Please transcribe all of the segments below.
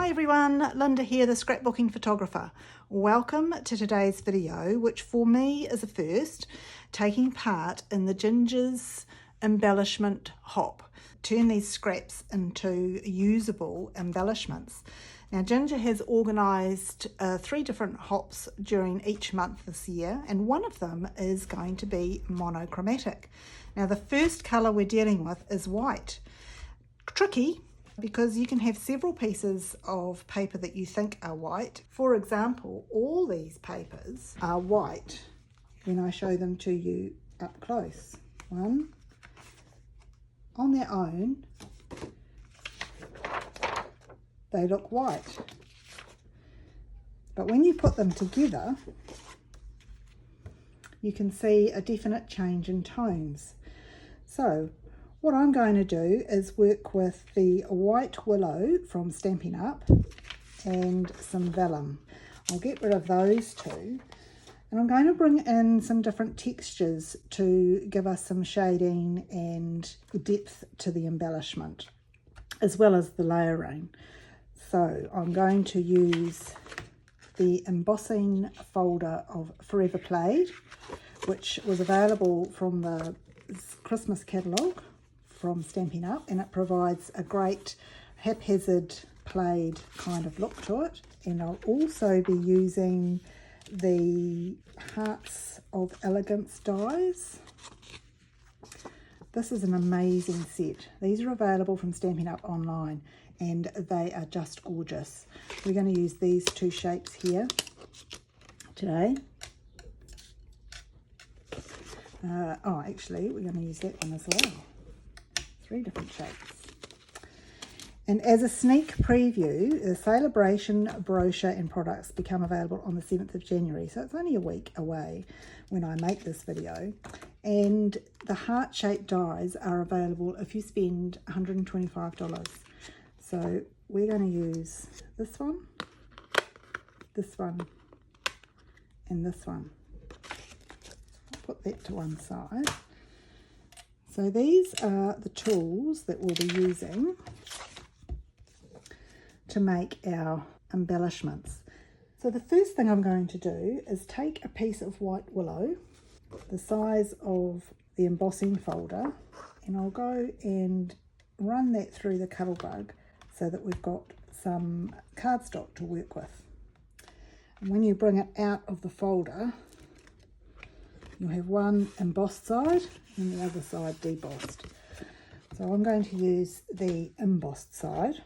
Hi everyone, Linda here, the scrapbooking photographer. Welcome to today's video, which for me is a first, taking part in the Ginger's embellishment hop. Turn these scraps into usable embellishments. Now Ginger has organised 3 different hops during each month this year, and one of them is going to be monochromatic. Now the first colour we're dealing with is white. Tricky, because you can have several pieces of paper that you think are white. For example, all these papers are white when I show them to you up close. One, on their own, they look white. But when you put them together, you can see a definite change in tones. So what I'm going to do is work with the white willow from Stampin' Up and some vellum. I'll get rid of those two, and I'm going to bring in some different textures to give us some shading and depth to the embellishment, as well as the layering. So I'm going to use the embossing folder of Forever Played, which was available from the Christmas catalogue from Stampin' Up, and it provides a great haphazard played kind of look to it. And I'll also be using the Hearts of Elegance dies. This is an amazing set. These are available from Stampin' Up online and they are just gorgeous. We're going to use these 2 shapes here today. Actually we're going to use that one as well. 3 different shapes. And as a sneak preview, the Celebration brochure and products become available on the 7th of January. So it's only a week away when I make this video. And the heart-shaped dies are available if you spend $125. So we're going to use this one, and this one. I'll put that to one side. So these are the tools that we'll be using to make our embellishments. So the first thing I'm going to do is take a piece of white willow, the size of the embossing folder, and I'll go and run that through the Cuttlebug so that we've got some cardstock to work with. And when you bring it out of the folder, you'll have one embossed side and the other side debossed. So I'm going to use the embossed side.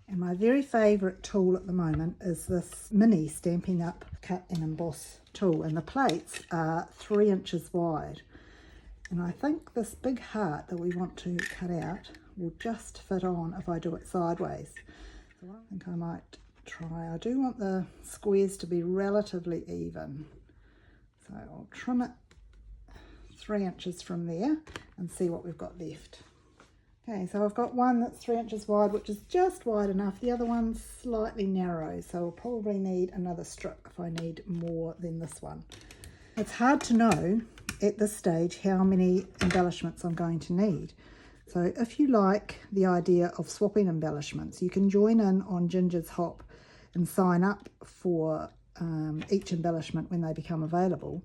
And my very favourite tool at the moment is this mini Stampin' Up cut and emboss tool. And the plates are 3 inches wide. And I think this big heart that we want to cut out will just fit on if I do it sideways. So I think I might try. I do want the squares to be relatively even. So I'll trim it 3 inches from there and see what we've got left. Okay, so I've got one that's 3 inches wide, which is just wide enough. The other one's slightly narrow, so I'll probably need another strip if I need more than this one. It's hard to know at this stage how many embellishments I'm going to need. So if you like the idea of swapping embellishments, you can join in on Ginger's Hop and sign up for each embellishment when they become available,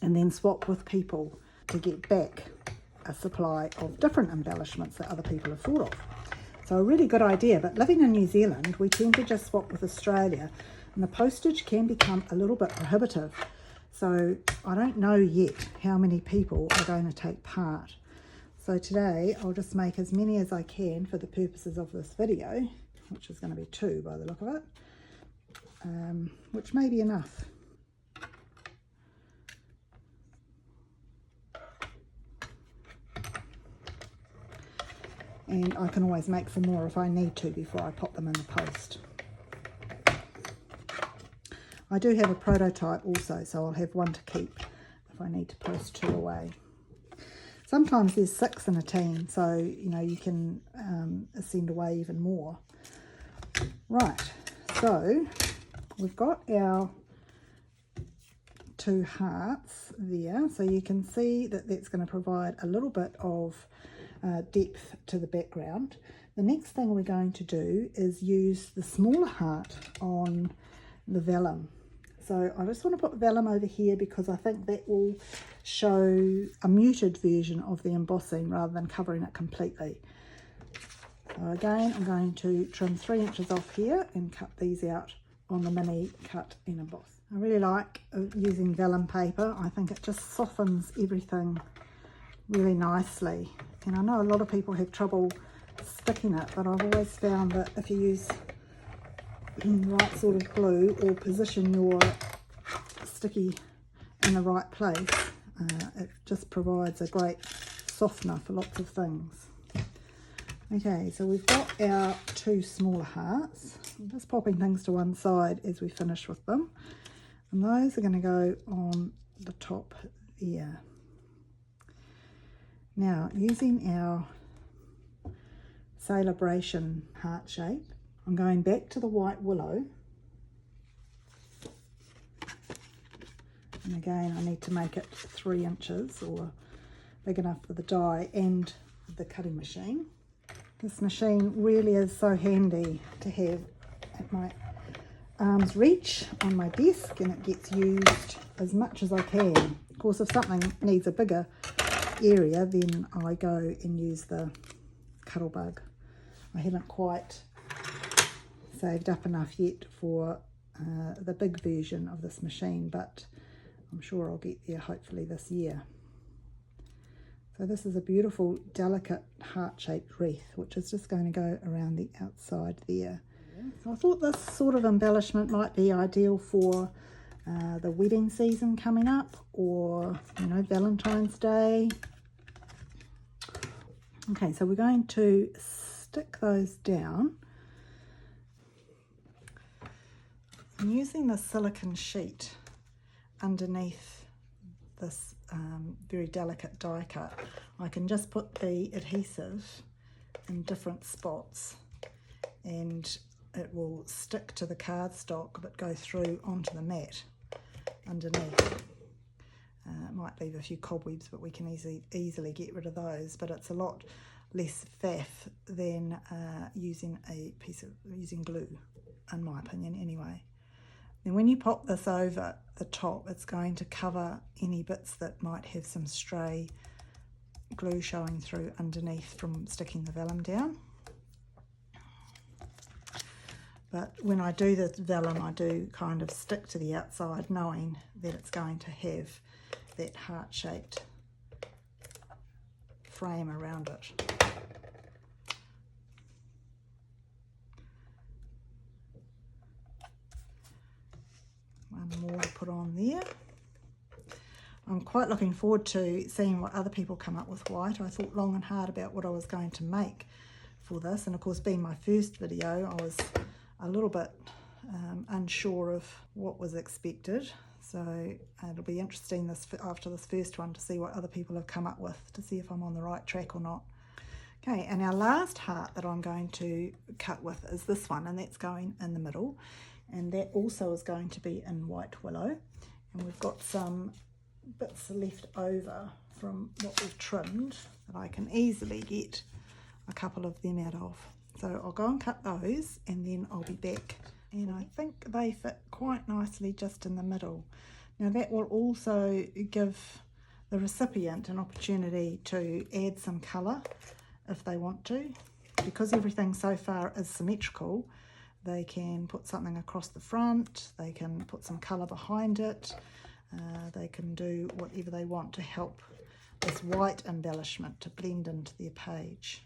and then swap with people to get back a supply of different embellishments that other people have thought of. So a really good idea, but living in New Zealand, we tend to just swap with Australia, and the postage can become a little bit prohibitive. So I don't know yet how many people are going to take part. So today I'll just make as many as I can for the purposes of this video, which is going to be 2 by the look of it. Which may be enough. And I can always make some more if I need to before I pop them in the post. I do have a prototype also, so I'll have one to keep if I need to post 2 away. Sometimes there's 6 in a team, so you know you can send away even more. Right, so we've got our 2 hearts there, so you can see that that's going to provide a little bit of depth to the background. The next thing we're going to do is use the smaller heart on the vellum. So I just want to put vellum over here because I think that will show a muted version of the embossing rather than covering it completely. So again, I'm going to trim 3 inches off here and cut these out on the mini cut and emboss. I really like using vellum paper. I think it just softens everything really nicely. And I know a lot of people have trouble sticking it, but I've always found that if you use the right sort of glue or position your sticky in the right place, it just provides a great softener for lots of things. Okay, so we've got our 2 smaller hearts. I'm just popping things to one side as we finish with them, and those are going to go on the top there. Now, using our Celebration heart shape, I'm going back to the white willow, and again I need to make it 3 inches or big enough for the die and the cutting machine. This machine really is so handy to have at my arm's reach on my desk, and it gets used as much as I can. Of course, if something needs a bigger area, then I go and use the Cuttlebug. I haven't quite saved up enough yet for the big version of this machine, but I'm sure I'll get there hopefully this year. So this is a beautiful, delicate heart-shaped wreath, which is just going to go around the outside there. So I thought this sort of embellishment might be ideal for the wedding season coming up, or, you know, Valentine's Day. Okay, so we're going to stick those down. I'm using the silicone sheet underneath this very delicate die cut. I can just put the adhesive in different spots and it will stick to the cardstock but go through onto the mat underneath. It might leave a few cobwebs, but we can easily get rid of those, but it's a lot less faff than using glue, in my opinion anyway. Then when you pop this over the top, it's going to cover any bits that might have some stray glue showing through underneath from sticking the vellum down. But when I do the vellum, I do kind of stick to the outside, knowing that it's going to have that heart-shaped frame around it. One more to put on there. I'm quite looking forward to seeing what other people come up with white. I thought long and hard about what I was going to make for this, and of course, being my first video, I was a little bit unsure of what was expected. So it'll be interesting after this first one to see what other people have come up with, to see if I'm on the right track or not. Okay, and our last heart that I'm going to cut with is this one, and that's going in the middle, and that also is going to be in white willow. And we've got some bits left over from what we've trimmed that I can easily get a couple of them out of. So I'll go and cut those, and then I'll be back. And I think they fit quite nicely just in the middle. Now that will also give the recipient an opportunity to add some colour if they want to. Because everything so far is symmetrical, they can put something across the front, they can put some colour behind it, they can do whatever they want to help this white embellishment to blend into their page.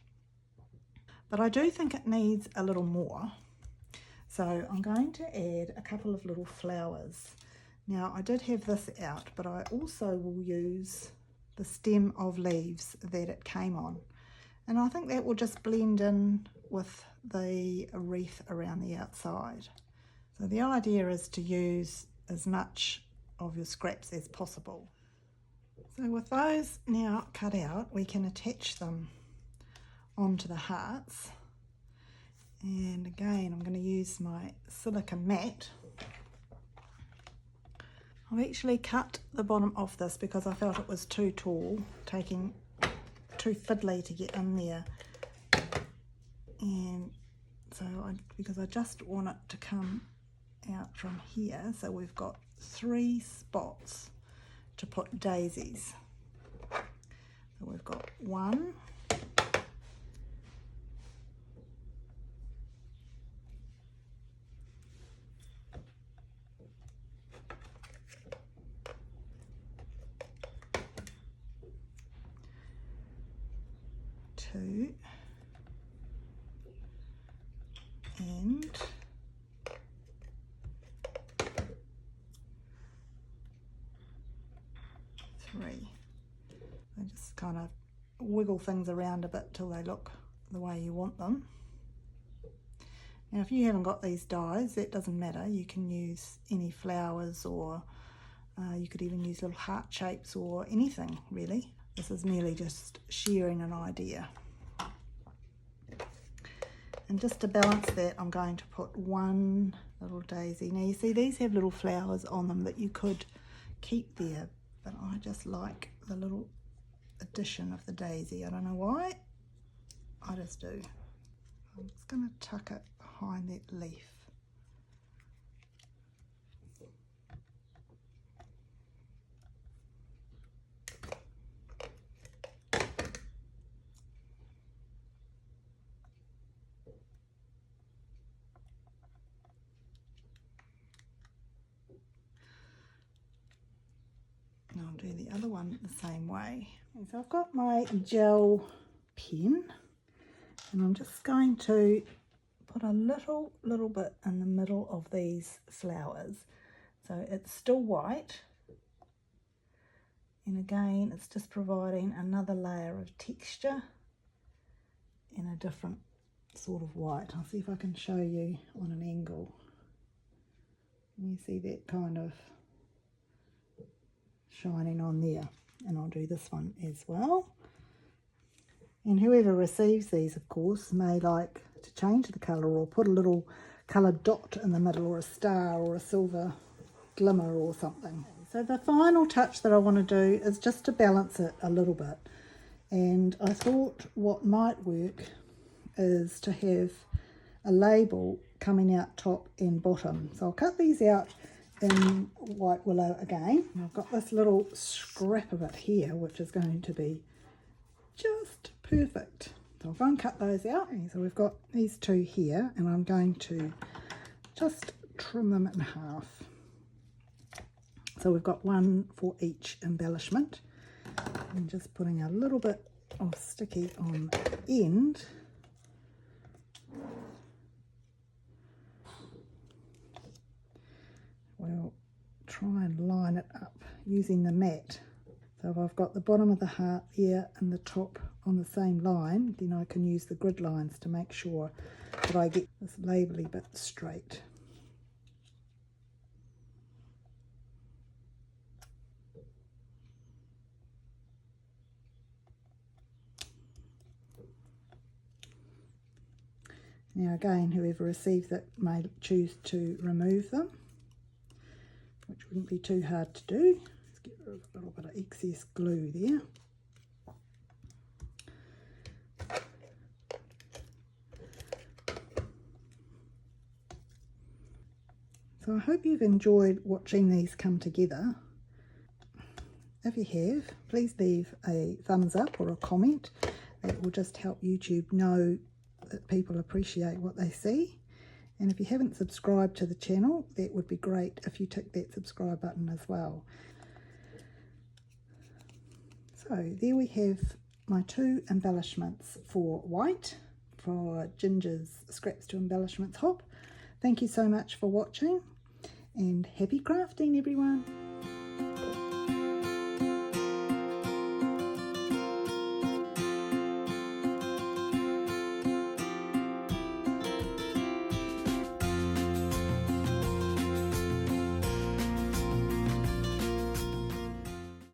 But I do think it needs a little more. So I'm going to add a couple of little flowers. Now I did have this out, but I also will use the stem of leaves that it came on. And I think that will just blend in with the wreath around the outside. So the idea is to use as much of your scraps as possible. So with those now cut out, we can attach them onto the hearts. And again, I'm going to use my silica mat. I've actually cut the bottom off this because I felt it was too tall, taking too fiddly to get in there And so because I just want it to come out from here, so we've got 3 spots to put daisies. So we've got 1, 2, and 3. I just kind of wiggle things around a bit till they look the way you want them. Now if you haven't got these dies, that doesn't matter. You can use any flowers, or you could even use little heart shapes or anything really. This is merely just sharing an idea. And just to balance that, I'm going to put 1 little daisy. Now you see these have little flowers on them that you could keep there, but I just like the little addition of the daisy. I don't know why, I just do. I'm just going to tuck it behind that leaf. And I'll do the other one the same way. And so I've got my gel pen, and I'm just going to put a little bit in the middle of these flowers. So it's still white, and again it's just providing another layer of texture in a different sort of white. I'll see if I can show you on an angle. You see that kind of shining on there, and I'll do this one as well. And whoever receives these, of course, may like to change the colour or put a little coloured dot in the middle, or a star or a silver glimmer or something. So the final touch that I want to do is just to balance it a little bit, and I thought what might work is to have a label coming out top and bottom. So I'll cut these out in white willow again. And I've got this little scrap of it here, which is going to be just perfect. So I'll go and cut those out. And so we've got these 2 here, and I'm going to just trim them in half. So we've got 1 for each embellishment. I'm just putting a little bit of sticky on the end. We'll try and line it up using the mat. So if I've got the bottom of the heart there and the top on the same line, then I can use the grid lines to make sure that I get this labelly bit straight. Now again, whoever receives it may choose to remove them, which wouldn't be too hard to do. Let's get rid of a little bit of excess glue there. So I hope you've enjoyed watching these come together. If you have, please leave a thumbs up or a comment. That will just help YouTube know that people appreciate what they see. And if you haven't subscribed to the channel, that would be great if you tick that subscribe button as well. So there we have my 2 embellishments for white, for Ginger's Scraps to Embellishments hop. Thank you so much for watching, and happy crafting everyone.